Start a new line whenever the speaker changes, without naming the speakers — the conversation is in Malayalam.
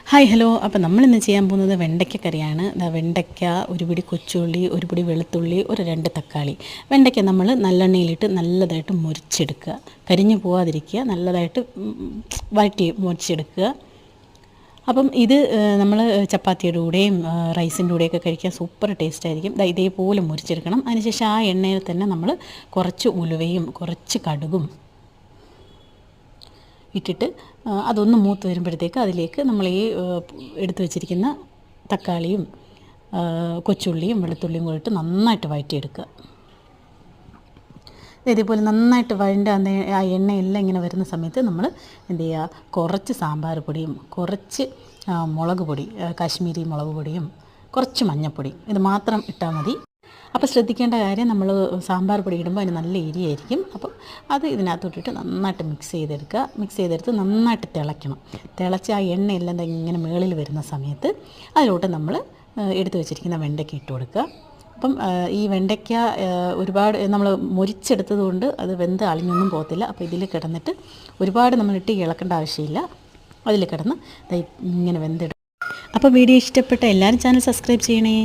Hi hello. അപ്പോൾ നമ്മളിന്ന് ചെയ്യാൻ പോകുന്നത് വെണ്ടയ്ക്ക കറിയാണ്. വെണ്ടയ്ക്ക, ഒരു പിടി കൊച്ചുള്ളി, ഒരു പിടി വെളുത്തുള്ളി, ഒരു 2 തക്കാളി. വെണ്ടയ്ക്ക നമ്മൾ നല്ലെണ്ണയിലിട്ട് നല്ലതായിട്ട് മുരിച്ചെടുക്കുക, കരിഞ്ഞു പോവാതിരിക്കുക, നല്ലതായിട്ട് വഴറ്റി മുരിച്ചെടുക്കുക. അപ്പം ഇത് നമ്മൾ ചപ്പാത്തിയുടെ കൂടെയും റൈസിൻ്റെ കൂടെയൊക്കെ കഴിക്കാൻ സൂപ്പർ ടേസ്റ്റ് ആയിരിക്കും. ഇതേപോലെ മുരിച്ചെടുക്കണം. അതിനുശേഷം ആ എണ്ണയിൽ തന്നെ നമ്മൾ കുറച്ച് ഉലുവയും കുറച്ച് കടുകും ഇട്ടിട്ട് അതൊന്ന് മൂത്ത് വരുമ്പോഴത്തേക്ക് അതിലേക്ക് നമ്മൾ ഈ എടുത്തു വെച്ചിരിക്കുന്ന തക്കാളിയും കൊച്ചുള്ളിയും വെളുത്തുള്ളിയും കൂടി ഇട്ട് നന്നായിട്ട് വഴറ്റിയെടുക്കുക. ഇതേപോലെ നന്നായിട്ട് വഴണ്ട ആ എണ്ണയെല്ലാം ഇങ്ങനെ വരുന്ന സമയത്ത് നമ്മൾ എന്ത് ചെയ്യുക, കുറച്ച് സാമ്പാർ പൊടിയും കുറച്ച് മുളക് പൊടി, കാശ്മീരി മുളക് പൊടിയും കുറച്ച് മഞ്ഞൾപ്പൊടി, ഇത് മാത്രം ഇട്ടാൽ മതി. അപ്പോൾ ശ്രദ്ധിക്കേണ്ട കാര്യം, നമ്മൾ സാമ്പാർ പൊടി ഇടുമ്പോൾ അതിന് നല്ല എരിയായിരിക്കും. അപ്പം അത് ഇതിനകത്തോട്ടിട്ട് നന്നായിട്ട് മിക്സ് ചെയ്തെടുത്ത് നന്നായിട്ട് തിളയ്ക്കണം. തിളച്ച് ആ എണ്ണയെല്ലാം ഇങ്ങനെ മുകളിൽ വരുന്ന സമയത്ത് അതിലോട്ട് നമ്മൾ എടുത്തു വെച്ചിരിക്കുന്ന വെണ്ടയ്ക്ക ഇട്ട് കൊടുക്കുക. അപ്പം ഈ വെണ്ടയ്ക്ക ഒരുപാട് നമ്മൾ മുരിച്ചെടുത്തത് കൊണ്ട് അത് വെന്ത് അളിഞ്ഞൊന്നും പോകത്തില്ല. അപ്പോൾ ഇതിൽ കിടന്നിട്ട് ഒരുപാട് നമ്മളിട്ട് ഇളക്കേണ്ട ആവശ്യമില്ല. അതിൽ കിടന്ന് ഇങ്ങനെ വെന്തെടുക്കും. അപ്പോൾ വീഡിയോ ഇഷ്ടപ്പെട്ട എല്ലാവരും ചാനൽ സബ്സ്ക്രൈബ് ചെയ്യണേ.